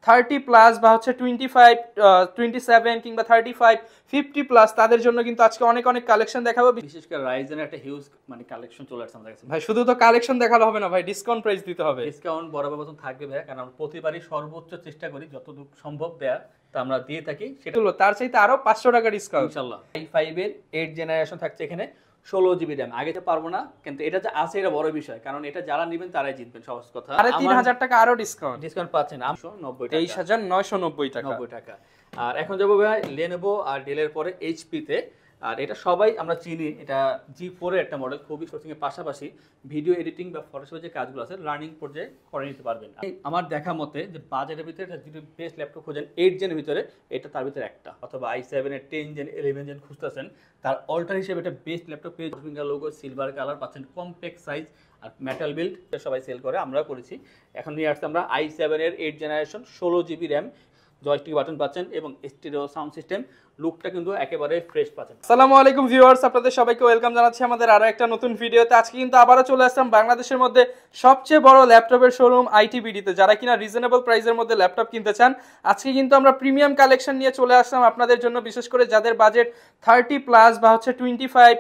30 plus বা হচ্ছে 25 27 কিংবা 35 50 প্লাস তাদের জন্য কিন্তু আজকে অনেক অনেক কালেকশন দেখাবো। বিশেষ করে রাইজেনের একটা হিউজ কালেকশন চলে আসছে আমাদের কাছে। ভাই শুধু তো কালেকশন দেখালে হবে না ভাই, ডিসকাউন্ট প্রাইস দিতে হবে। ডিসকাউন্ট বরাবর মতন থাকবে ভাই, কারণ আমরা প্রতিবারই সর্বোচ্চ চেষ্টা করি যতটুকু সম্ভব দেয়া, তা আমরা দিয়ে থাকি। সেটা হলো তার চাইতে আরো 500 টাকা ডিসকাউন্ট ইনশাআল্লাহ। i5 এর 8 জেনারেশন থাকছে এখানে 16GB RAM। আগে তো পারবো না, কিন্তু এটা যে আছে এটা বড় বিষয়, কারণ এটা যারা নেবেন তারাই জিতবেন, সহজ কথা। আরে 3000 টাকা আরো ডিসকাউন্ট পাচ্ছেন 890 টাকা, 23990 টাকা। 90 টাকা। আর এখন যাবো ভাই Lenovo আর ডেলের পরে HP তে। আর এটা সবাই আমরা চিনি, এটা G4 এর একটা মডেল, খুবই শর্টিং এর পাশাপাশি ভিডিও এডিটিং বা ফটোশপের যে কাজগুলো আছে লার্নিং পর্যায়ে করে নিতে পারবেন। আমার দেখা মতে যে বাজেটের ভিতরে যদি বেস্ট ল্যাপটপ খোঁজেন 8 জেনের ভিতরে, এটা তার ভিতরে একটা, অথবা i7 এর 10 জেন 11 জেন খুঁজতেছেন, তার অল্টার হিসেবে এটা বেস্ট ল্যাপটপ পেয়ে ফিঙ্গার লোগো, সিলভার কালার পাচ্ছেন, কম্প্যাক্ট সাইজ আর মেটাল বিল্ড, সবাই সেল করে, আমরাও করেছি। এখন নিয়ে আসছে আমরা i7 এর 8 generation 16GB RAM, joystick button পাচ্ছেন এবং স্টিরিও সাউন্ড সিস্টেম, লুকটা কিন্তু একেবারে ফ্রেশ পাচ্ছেন। আসসালামু আলাইকুম ভিউয়ার্স, আপনাদের সবাইকে ওয়েলকাম জানাচ্ছি আমাদের আরো একটা নতুন ভিডিওতে। আজকে কিন্তু আবারও চলে আসলাম বাংলাদেশের মধ্যে সবচেয়ে বড় ল্যাপটপের শোরুম আইটিবিডিতে। যারা কিনা রিজনেবল প্রাইসের মধ্যে ল্যাপটপ কিনতে চান, আজকে কিন্তু আমরা প্রিমিয়াম কালেকশন নিয়ে চলে আসলাম আপনাদের জন্য, বিশেষ করে যাদের বাজেট 30 প্লাস বা হচ্ছে 25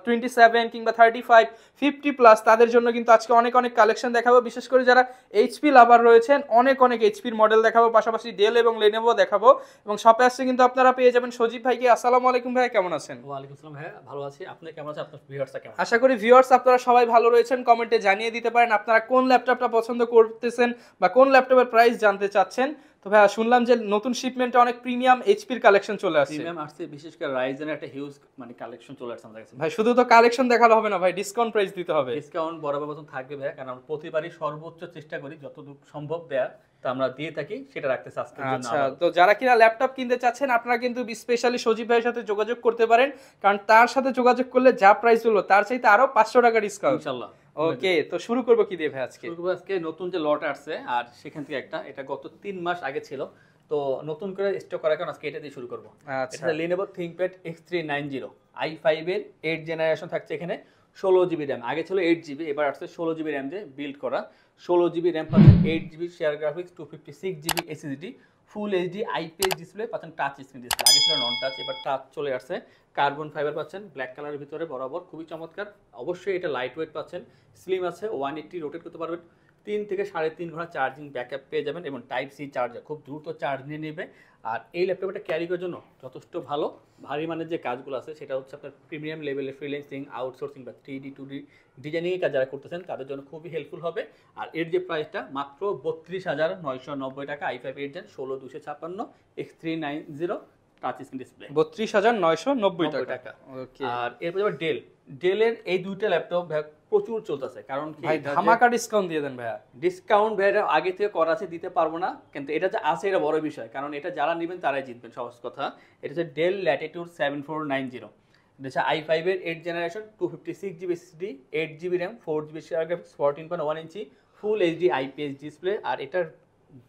27 কিংবা 35 50 প্লাস তাদের জন্য কিন্তু আজকে অনেক অনেক কালেকশন দেখাবো। বিশেষ করে যারা এইচপি লাভার রয়েছেন, অনেক অনেক এইচপির মডেল দেখাবো, পাশাপাশি ডেল এবং লেনোভো দেখাবো। এবং শপে আসছে কিন্তু আপনারা পেয়ে যাবেন সজীব ভাইকে। আসসালামু আলাইকুম ভাই, কেমন আছেন? ওয়ালাইকুম আসসালাম ভাই, ভালো আছি। আপনি কেমন আছেন? আপনার ভিউয়ার্সরা কেমন? আশা করি ভিউয়ার্স আপনারা সবাই ভালো রয়েছেন। কমেন্টে জানিয়ে দিতে পারেন আপনারা কোন ল্যাপটপটা পছন্দ করতেছেন বা কোন ল্যাপটপের প্রাইস জানতে চাচ্ছেন। তো ভাই শুনলাম যে নতুন শিপমেন্টে অনেক প্রিমিয়াম এইচপির কালেকশন চলে আসছে। প্রিমিয়াম আসছে, বিশেষ করে রাইজেনের একটা হিউজ কালেকশন চলে আসছে আমাদের কাছে। ভাই শুধু তো কালেকশন দেখালে হবে না ভাই, ডিসকাউন্ট প্রাইস দিতে হবে। ডিসকাউন্ট বরাবর মতন থাকবে ভাই, কারণ আমরা প্রতিবারই সর্বোচ্চ চেষ্টা করি যতটুকু সম্ভব দেয়া, তা আমরা দিয়ে থাকি, সেটা রাখতেছি আজকের জন্য। আচ্ছা, তো যারা কিনা ল্যাপটপ কিনতে চাচ্ছেন আপনারা কিন্তু স্পেশালি সজীব ভাইয়ের সাথে যোগাযোগ করতে পারেন, কারণ তার সাথে যোগাযোগ করলে যা প্রাইস হলো তার চাইতে আরো 500 টাকা ডিসকাউন্ট ইনশাআল্লাহ। ওকে, তো শুরু করব কি দিয়ে ভাই আজকে? শুরু করব আজকে নতুন যে লট আসছে, আর সেখান থেকে একটা, এটা গত 3 মাস আগে ছিল, তো নতুন করে স্টক করার কারণে আজকে এটা দিয়ে শুরু করব। আচ্ছা, এটা Lenovo ThinkPad X390 i5 এর 8 জেনারেশন থাকছে এখানে 16GB RAM। আগে ছিল 8GB, এবার আসছে 16GB RAM দিয়ে বিল্ড করা। 16GB RAM পাচ্ছেন, 8GB share graphics, 256GB SSD, ফুল এইচডি আইপিএস ডিসপ্লে পাচ্ছেন, টাচ স্ক্রিন ডিসপ্লে। আগে ছিল নন টাচ, এবার টাচ চলে আসছে। কার্বন ফাইবার পাচ্ছেন ব্ল্যাক কালারের ভিতরে বরাবর, খুবই চমৎকার। অবশ্যই এটা লাইট ওয়েট পাচ্ছেন, স্লিম আছে, 180 রোটেট করতে পারবেন, 3 থেকে 3.5 ঘন্টা চার্জিং ব্যাকআপ পেয়ে যাবেন, এবং টাইপ সি চার্জার, খুব দ্রুত চার্জ নিয়ে নেবে। আর এই ল্যাপটপটা ক্যারি করার জন্য যথেষ্ট ভালো। ভারী মানের যে কাজগুলো আছে সেটা হচ্ছে আপনার প্রিমিয়াম লেভেলের ফ্রিল্যান্সিং, আউটসোর্সিং বা 3D 2D ডিজাইনিংয়ের কাজ যারা করতেছেন তাদের জন্য খুবই হেল্পফুল হবে। আর এর যে প্রাইসটা মাত্র 32,990 টাকা, i5 8 gen 16256 X390 touch screen display, 32,990 টাকা। ওকে, আর এরপর যাবে ডেলের এই দুইটা ল্যাপটপ প্রচুর চলতেছে, কারণ কি ভাই ধামাকা ডিসকাউন্ট দিয়ে দেন ভাইয়া। ডিসকাউন্ট ভাইয়া আগে থেকে করা আছে, দিতে পারবো না, কিন্তু এটা যে আছে এটা বড় বিষয়, কারণ এটা যারা নেবেন তারাই জিতবেন, সহজ কথা। এটা হচ্ছে ডেল ল্যাটিটিউড 7490, এটা হচ্ছে i5 এর 8 generation, 256GB SSD, 8GB RAM, 4GB share graphics, 14.1 inch full HD IPS display. আর এটার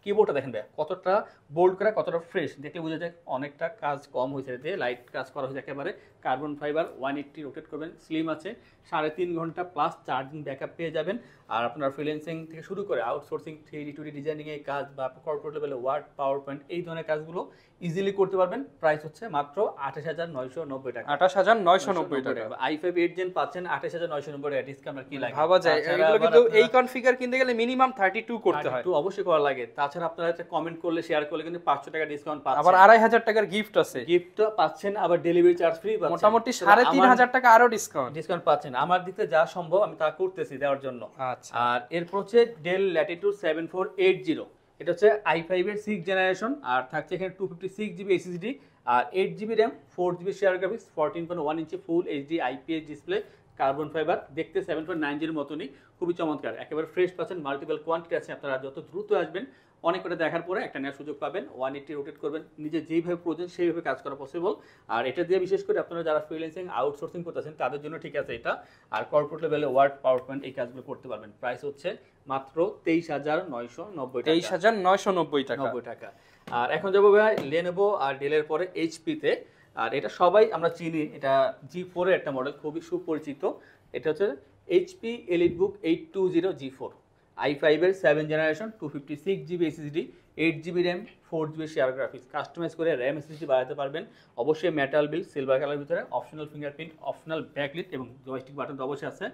কিবোর্ডটা দেখেন ভাই কতটা বোল্ড করা, কতটা ফ্রেশ, দেখলে বোঝা যায় অনেকটা কাজ কম হয়েছে, এতে লাইট কাজ করা হয়েছে একেবারে। কার্বন ফাইবার, 180 রোটেট করবেন, স্লিম আছে, 3.5 ঘন্টা প্লাস চার্জিং ব্যাকআপ পেয়ে যাবেন। আর আপনার ফ্রিল্যান্সিং থেকে শুরু করে আউটসোর্সিং, 3D 2D ডিজাইনিংয়ের কাজ বা কর্পোরেট লেভেলে ওয়ার্ড, পাওয়ার পয়েন্ট, এই ধরনের কাজগুলো ইজিলি করতে পারবেন। প্রাইস হচ্ছে মাত্র 28,990 টাকা। 28,990 টাকা। i5 8 জেন পাচ্ছেন 28,990 টাকা, ডিসকাউন্ট আর কি লাগে? ভাবা যায়, এগুলো কিন্তু এই কনফিগার কিনতে গেলে মিনিমাম 32 করতে হয়, তো অবশ্যই করা লাগে। তাছাড়া আপনারা একটা কমেন্ট করলে, শেয়ার করলে কিন্তু 500 টাকা ডিসকাউন্ট পাচ্ছেন, আবার 2,500 টাকার গিফট আছে, গিফট পাচ্ছেন, আবার ডেলিভারি চার্জ ফ্রি পাচ্ছেন, মোটামুটি 3,500 টাকা আরো ডিসকাউন্ট পাচ্ছেন। আমার দিক থেকে যা সম্ভব আমি তা করতেছি দেওয়ার জন্য। আচ্ছা, আর এরপর হচ্ছে ডেল ল্যাটিটিউড 7480, এটা হচ্ছে i5 এর 6 জেনারেশন, আর থাকছে এখানে 256GB SSD আর 8GB RAM, 4GB share graphics, 14.1 inch full HD IPS display, carbon fibre, দেখতে 7.90 মতনই, খুবই চমৎকার, একেবারে ফ্রেশ পাচ্ছেন। মাল্টিপল কোয়ান্টিটি আছে, আপনারা যত দ্রুত আসবেন অনেক করে দেখার পরে একটা নেওয়ার সুযোগ পাবেন। 180 রোটেট করবেন, নিজে যেইভাবে প্রয়োজন সেইভাবে কাজ করা পসিবল। আর এটা দিয়ে বিশেষ করে আপনারা যারা ফ্রিল্যান্সিং, আউটসোর্সিং করতেছেন তাদের জন্য ঠিক আছে এটা। আর কর্পোরেট লেভেলে ওয়ার্ড, পাওয়ার পয়েন্ট এই কাজগুলো করতে পারবেন। প্রাইস হচ্ছে মাত্র 23,990 টাকা। 23,990 টাকা। আর এখন যাবো ভাই Lenovo আর ডেলের পরে HP তে। আর এটা সবাই আমরা চিনি, এটা G4 এর একটা মডেল, খুবই সুপরিচিত। এটা হচ্ছে HP EliteBook 820 G4, i5 এর 7 জেনারেশন, 256GB SSD, 8GB RAM 4GB share graphics, customize করে র্যাম এসএসডি বাড়াতে পারবেন। অবশ্যই মেটাল বিল সিলভার কালার ভিতরে, অপশনাল ফিঙ্গারপ্রিন্ট, অপশনাল ব্যাকলিট এবং জয়স্টিক বাটন তো অবশ্যই আছে।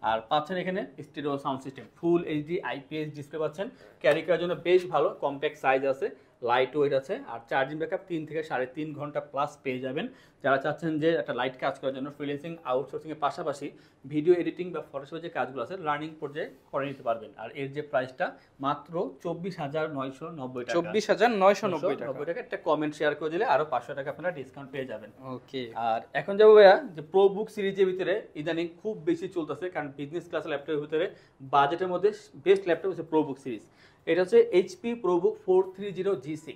আর পাচ্ছেন এখানে stereo sound system, full HD IPS display পাচ্ছেন, ক্যারি করার জন্য বেশ ভালো, কম্প্যাক্ট সাইজ আছে, লাইট ওয়েট আছে। আর চার্জিং ব্যাকআপ 3 থেকে 3.5 ঘন্টা প্লাস পেয়ে যাবেন। যারা চাচ্ছেন যে একটা লাইট কাজ করার জন্য ফ্রিল্যান্সিং আউটসোর্সিংয়ের পাশাপাশি ভিডিও এডিটিং বা ফটোশপের যে কাজগুলো আছে লার্নিং পর্যায়ে করে নিতে পারবেন। আর এর যে প্রাইসটা মাত্র 24,990 টাকা, 24,990 টাকা। টাকা। একটা কমেন্ট শেয়ার করে দিলে আরো 500 টাকা আপনারা ডিসকাউন্ট পেয়ে যাবেন। ওকে, আর এখন যাবো ভাইয়া যে প্রো বুক সিরিজের ভিতরে ইদানিং খুব বেশি চলতেছে, কারণ বিজনেস ক্লাস ল্যাপটপের ভিতরে বাজেটের মধ্যে বেস্ট ল্যাপটপ হচ্ছে প্রো বুক সিরিজ। এটা হচ্ছে এইচপি প্রোবুক 430G6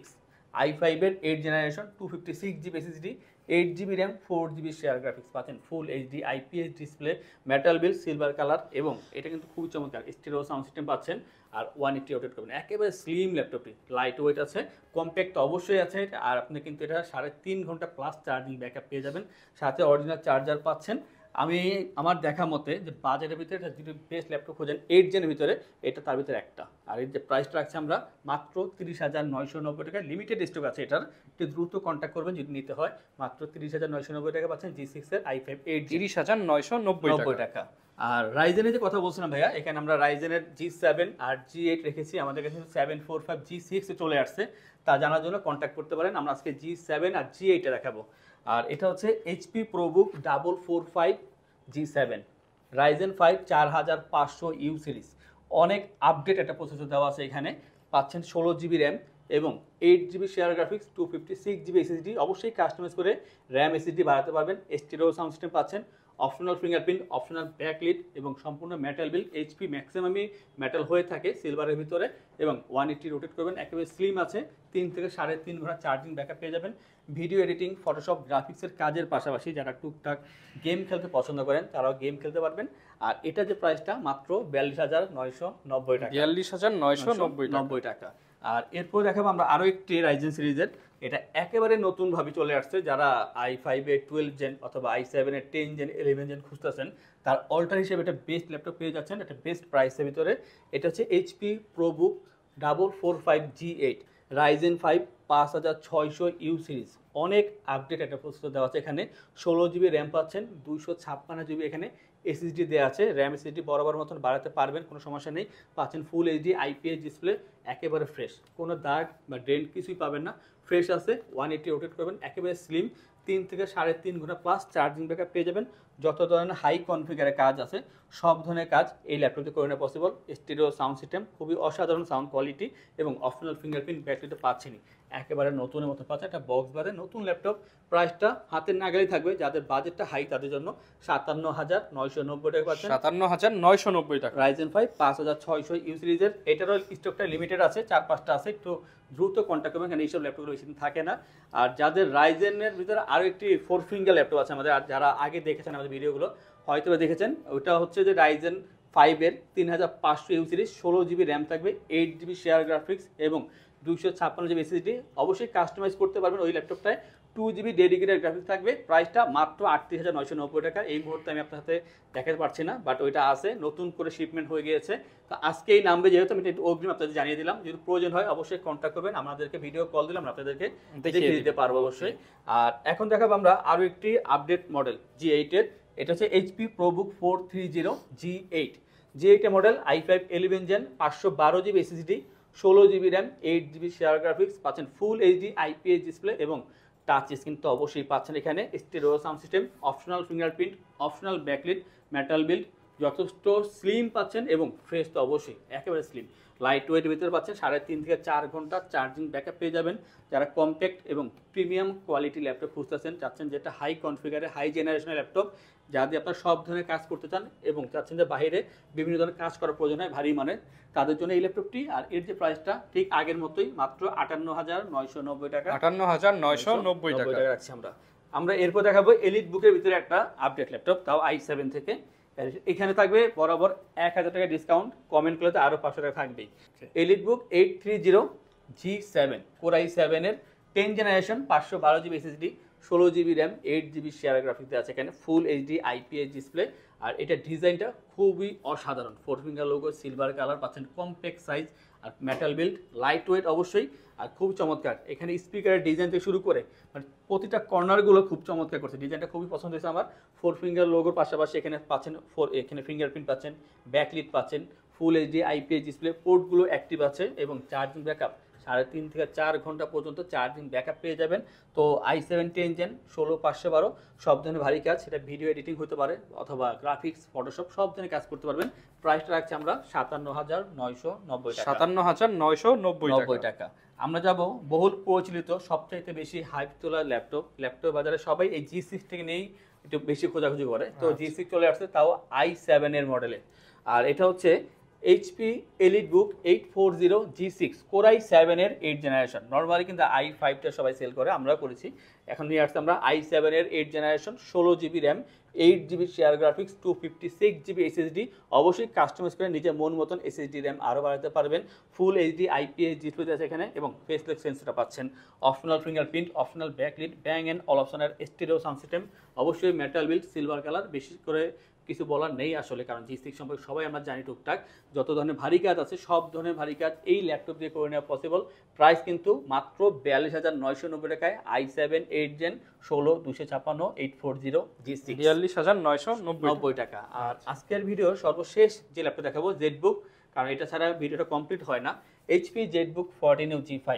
i5 এর 8 generation, 256GB SSD, 8GB RAM, 4GB share graphics পাচ্ছেন, full HD IPS display, metal build silver colour এবং এটা কিন্তু খুবই চমৎকার স্টেরিও সাউন্ড সিস্টেম পাচ্ছেন। আর 180 রোটেট করবেন, একেবারে স্লিম ল্যাপটপটি, লাইট ওয়েট আছে, কম্প্যাক্ট অবশ্যই আছে। আর আপনি কিন্তু এটা 3.5 ঘন্টা প্লাস চার্জিং ব্যাকআপ পেয়ে যাবেন, সাথে অরিজিনাল চার্জার পাচ্ছেন। আমি আমার দেখা মতে যে বাজারের ভিতরে যদি বেস্ট ল্যাপটপ খোঁজেন 8 জেনের ভিতরে, এটা তার ভিতরে একটা। আর এর যে প্রাইসটা রাখছি আমরা মাত্র 30,990 টাকা, লিমিটেড স্টক আছে এটার, একটু দ্রুত কন্ট্যাক্ট করবেন যদি নিতে হয়। মাত্র 30,990 টাকা পাচ্ছেন G6 এর i5 8 30,990 টাকা। আর রাইজেনের যে কথা বলছিলাম ভাইয়া, এখানে আমরা রাইজেনের G7 আর G8 রেখেছি, আমাদের কাছে 745G6 চলে আসছে, তা জানার জন্য কন্ট্যাক্ট করতে পারেন। আমরা আজকে G7 আর G8 দেখাবো। আর এটা হচ্ছে HP ProBook 445G7 Ryzen 5 4500U series, অনেক আপডেট একটা প্রসেসর দেওয়া আছে এখানে। পাচ্ছেন 16GB র্যাম এবং 8GB share graphics, 256GB SSD, অবশ্যই কাস্টমাইজ করে র্যাম এসএসডি বাড়াতে পারবেন। স্টেরিও সাউন্ড সিস্টেম পাচ্ছেন, অপশনাল ফিঙ্গারপ্রিন্ট, অপশনাল ব্যাকলিট এবং সম্পূর্ণ মেটাল বিল। এইচপি ম্যাক্সিমামই মেটাল হয়ে থাকে সিলভারের ভিতরে এবং 180 রোটেট করবেন, একেবারে স্লিম আছে, 3 থেকে 3.5 ঘন্টা চার্জিং ব্যাকআপ পেয়ে যাবেন। ভিডিও এডিটিং, ফটোশপ, গ্রাফিক্সের কাজের পাশাপাশি যারা টুকটাক গেম খেলতে পছন্দ করেন তারাও গেম খেলতে পারবেন। আর এটা যে প্রাইসটা মাত্র 42,990 টাকা, 42,990 টাকা। আর এরপর দেখাবো আমরা আরও একটি রাইজেন সিরিজের, এটা একেবারে নতুনভাবে চলে আসছে। যারা i5 এর 12 জেন অথবা i7 এর 10 জেন 11 জেন খুঁজতেছেন, তার অল্টার হিসেবে এটা বেস্ট ল্যাপটপ পেয়ে যাচ্ছেন, এটা বেস্ট প্রাইসের ভিতরে। এটা হচ্ছে HP ProBook 445G8 Ryzen 5 5600U series, অনেক আপডেট একটা প্রসেসর দেওয়া আছে এখানে। 16GB র্যাম পাচ্ছেন, 256GB এখানে এসএসডি দেওয়া আছে, র্যাম এসএসডি বরাবর মতন বাড়াতে পারবেন, কোনো সমস্যা নেই। পাচ্ছেন ফুল এইচডি আইপিএস ডিসপ্লে, একেবারে ফ্রেশ, কোনো দাগ বা ডেন্ট কিছুই পাবেন না, ফ্রেশ আছে। 180 রোটেট করবেন, একেবারে স্লিম, 3 থেকে 3.5 ঘন্টা প্লাস চার্জিং ব্যাকআপ পেয়ে যাবেন। যত ধরনের হাই কনফিগারের কাজ আছে সব ধরনের কাজ এই ল্যাপটপে করে নেওয়া পসিবল। স্টেরিও সাউন্ড সিস্টেম, খুবই অসাধারণ সাউন্ড কোয়ালিটি এবং অপশনাল ফিঙ্গারপ্রিন্ট ব্যাকলিটে পাচ্ছেনই, একেবারে নতুনের মতো পাচ্ছে। একটা বক্স বাদে নতুন ল্যাপটপ, প্রাইসটা হাতের নাগালেই থাকবে, যাদের বাজেটটা হাই তাদের জন্য 57,990 টাকা পাচ্ছেন, 57,990 টাকা। রাইজেন 5 5600U সিরিজের, এটারও স্টকটা লিমিটেড আছে, 4-5টা আছে, একটু দ্রুত কন্ট্যাক্ট করবেন, কারণ এইসব ল্যাপটপগুলো বেশি দিন থাকে না। আর যাদের রাইজেনের ভিতরে আরও একটি 4 ফিঙ্গার ল্যাপটপ আছে আমাদের, আর যারা আগে দেখেছেন আমাদের ভিডিওগুলো হয়তো দেখেছেন, ওটা হচ্ছে যে রাইজেন 5 এর 3500U সিরিজ, 16GB র্যাম থাকবে, 8GB শেয়ার গ্রাফিক্স এবং 256GB এসএসডি, অবশ্যই কাস্টমাইজ করতে পারবেন ওই ল্যাপটপটায়। 2GB ডেডিকেটেড গ্রাফিক্স থাকবে, প্রাইসটা মাত্র 38,990 টাকা। এই মুহূর্তে আমি আপনার সাথে দেখাতে পারছি না, বাট ওইটা আছে, নতুন করে শিপমেন্ট হয়ে গিয়েছে। তো আজকেই নামবে, যেহেতু আমি একটু অগ্রিম আপনাদের জানিয়ে দিলাম, যদি প্রয়োজন হয় অবশ্যই কন্ট্যাক্ট করবেন, আমাদেরকে ভিডিও কল দিলাম, আপনাদেরকে দেখিয়ে দিতে পারবো অবশ্যই। আর এখন দেখাবো আমরা আরও একটি আপডেট মডেল G8 এর, এটা হচ্ছে HP ProBook 430G8 G8 model, i5 11 gen, 512GB SSD, 16GB RAM, 8GB share graphics, পাচ্ছেন ফুল এইচডি আইপিএস ডিসপ্লে এবং টাচ স্ক্রিন তো অবশ্যই পাচ্ছেন এখানে। Stereo sound system, optional fingerprint, optional backlit, metal build, যথেষ্ট স্লিম পাচ্ছেন এবং ফ্রেশ তো অবশ্যই একেবারে স্লিম। লাইট ওয়েটের ভিতরে পাচ্ছেন, 3.5 থেকে 4 ঘন্টা চার্জিং ব্যাকআপ পেয়ে যাবেন। যারা কম্প্যাক্ট এবং প্রিমিয়াম কোয়ালিটি ল্যাপটপ খুঁজতেছেন, চাচ্ছেন যেটা হাই কনফিগারে হাই জেনারেশনের ল্যাপটপ, যাদের আপনার সব ধরনের কাজ করতে চান এবং চাচ্ছেন যে বাইরে বিভিন্ন ধরনের কাজ করার প্রয়োজন হয় ভারী মানের, তাদের জন্য এই ল্যাপটপটি। আর এর যে প্রাইসটা ঠিক আগের মতোই, মাত্র 58,990 টাকা, 58,990 টাকা রাখছি আমরা এরপর দেখাবো এলিট বুকের ভিতরে একটা আপডেট ল্যাপটপ, তাও i7 থেকে। এখানে থাকবে বরাবর 1000 টাকা ডিসকাউন্ট, কমেন্ট করলে তো আরো 500 টাকা থাকবেই। এলিট বুক 830G7 কোর i7 এর 10 generation, 512GB SSD, 16GB RAM, 8GB share graphics আছে এখানে, ফুল এইচডি আইপিএস ডিসপ্লে। আর এটা ডিজাইনটা খুবই অসাধারণ, 4 ফিঙ্গার লোগো, সিলভার কালার পাচ্ছেন, কম্প্যাক্ট সাইজ, আর মেটাল বিল্ড, লাইট ওয়েট অবশ্যই, আর খুব চমৎকার। এখানে স্পিকারের ডিজাইন থেকে শুরু করে মানে প্রতিটা কর্নারগুলো খুব চমৎকার করছে, ডিজাইনটা খুবই পছন্দ হয়েছে আমার। 4 ফিঙ্গার লোগোর পাশাপাশি এখানে পাচ্ছেন এখানে ফিঙ্গারপ্রিন্ট পাচ্ছেন, ব্যাকলিট পাচ্ছেন, ফুল এইচডি আইপিএস ডিসপ্লে, পোর্টগুলো অ্যাক্টিভ আছে এবং চার্জিং ব্যাকআপ 3.5 থেকে 4 ঘন্টা পর্যন্ত চার্জিং ব্যাকআপ পেয়ে যাবেন। তো i7 10 জেন 16512 সব ধরনের ভারী কাজ, সেটা ভিডিও এডিটিং হতে পারে অথবা গ্রাফিক্স, ফটোশপ সব ধরনের কাজ করতে পারবেন। প্রাইসটা রাখছি আমরা 57,990 টাকা। 57,990 টাকা। আমরা যাব বহুল প্রচলিত সবচাইতে বেশি হাইপ তোলা ল্যাপটপ বাজারে সবাই এই G6 থেকে নিয়েই একটু বেশি খোঁজাখুঁজি করে। তো G6 চলে আসছে, তাও i7 এর মডেলে। আর এটা হচ্ছে HP EliteBook 840 G6 Core i7 এর 8 জেনারেশন। নরমালি কিন্তু i5টা সবাই সেল করে, আমরাও করেছি। এখন নিয়ে আসছে আমরা i7 এর 8 generation, 16GB RAM, 8GB share graphics, 256GB SSD। অবশ্যই কাস্টমাইজ করে নিজের মন মতন SSD র্যাম আরও বাড়াতে পারবেন। ফুল এইচডি আইপিএস ডিসপ্লে আছে এখানে এবং ফেস লক সেন্সরটা পাচ্ছেন। Optional fingerprint, optional backlit, bang and all অপশনের স্টেরিও সাউন্ড সিস্টেম। অবশ্যই মেটাল বিল্ড, সিলভার কালার, বেশি করে কিছু বলার নেই আসলে, কারণ G6 সম্পর্কে সবাই আমরা জানি টুকটাক। যত ধরনের ভারী কাজ আছে সব ধরনের ভারী কাজ এই ল্যাপটপ দিয়ে করে নেওয়া পসিবল। প্রাইস কিন্তু মাত্র 42,990 টাকায় i7 8 জেন 16 256 840 G6, 42,990 টাকা। আর আজকের ভিডিও সর্বশেষ যে ল্যাপটপ দেখাবো জেটবুক, কারণ এটা ছাড়া ভিডিওটা কমপ্লিট হয় না। HP Jetbook 14U G5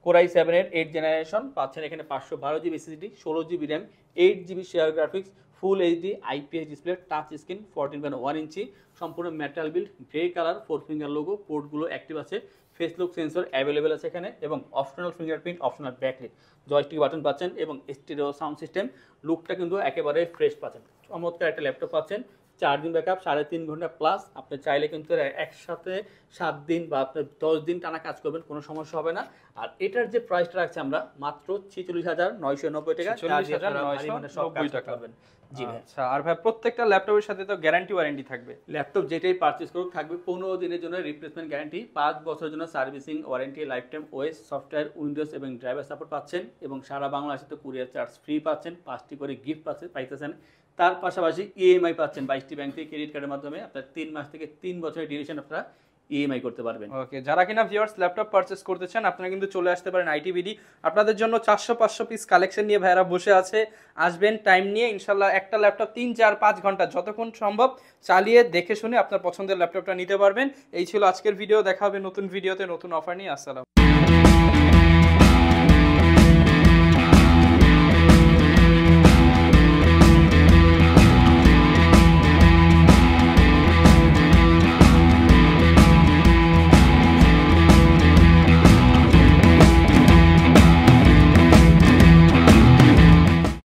Core i7 এর 8 জেনারেশন পাচ্ছেন এখানে 512GB SSD, 16GB RAM, 8GB share graphics, full HD IPS display, touch screen, 14.1 inch, সম্পূর্ণ metal build, grey colour, 4 finger logo, পোর্টগুলো অ্যাক্টিভ আছে, ফেস লক সেন্সর অ্যাভেলেবেল আছে এখানে এবং optional fingerprint, optional backlit, joystick button পাচ্ছেন এবং stereo sound system. লুকটা কিন্তু একেবারে ফ্রেশ পাচ্ছেন। চমৎকার একটা ল্যাপটপ পাচ্ছেন। চার্জিং ব্যাকআপ 3.5 ঘন্টা প্লাস। আপনি চাইলে কিন্তু একসাথে 7 দিন বা আপনি 10 দিন টানা কাজ করবেন, কোনো সমস্যা হবে না। আর এটার যে প্রাইসটা রাখছে আমরা মাত্র 46,990 টাকা, 46,990 টাকা। জি ভাই। আচ্ছা, আর ভাই প্রত্যেকটা ল্যাপটপের সাথে তো গ্যারান্টি ওয়ারেন্টি থাকবে? ল্যাপটপ যেটাই পারচেজ করুক থাকবে 15 দিনের জন্য রিপ্লেসমেন্ট গ্যারান্টি, 5 বছরের জন্য servicing warranty, life time OS, software, Windows এবং ড্রাইভার সাপোর্ট পাচ্ছেন এবং সারা বাংলাদেশে তো কুরিয়ার চার্জ ফ্রি পাচ্ছেন, 5টি করে গিফট পাইতেছেন। তার পাশাপাশি ইএমআই পাচ্ছেন 22টি ব্যাংক থেকে ক্রেডিট কার্ডের মাধ্যমে। আপনার 3 মাস থেকে 3 বছরের ডিউরেশন আপনারা ইএমআই করতে পারবেন। ওকে, যারা কিনা ভিউয়ার্স ল্যাপটপ পারচেজ করতে চান আপনারা কিন্তু চলে আসতে পারেন আইটিবিডি। আপনাদের জন্য 400-500 পিস কালেকশন নিয়ে ভাইরা বসে আছে। আসবেন টাইম নিয়ে, ইনশাল্লাহ একটা ল্যাপটপ 3-4-5 ঘন্টা যতক্ষণ সম্ভব চালিয়ে দেখে শুনে আপনার পছন্দের ল্যাপটপটা নিতে পারবেন। এই ছিল আজকের ভিডিও, দেখা হবে নতুন ভিডিওতে নতুন অফার নিয়ে। আসসালাম।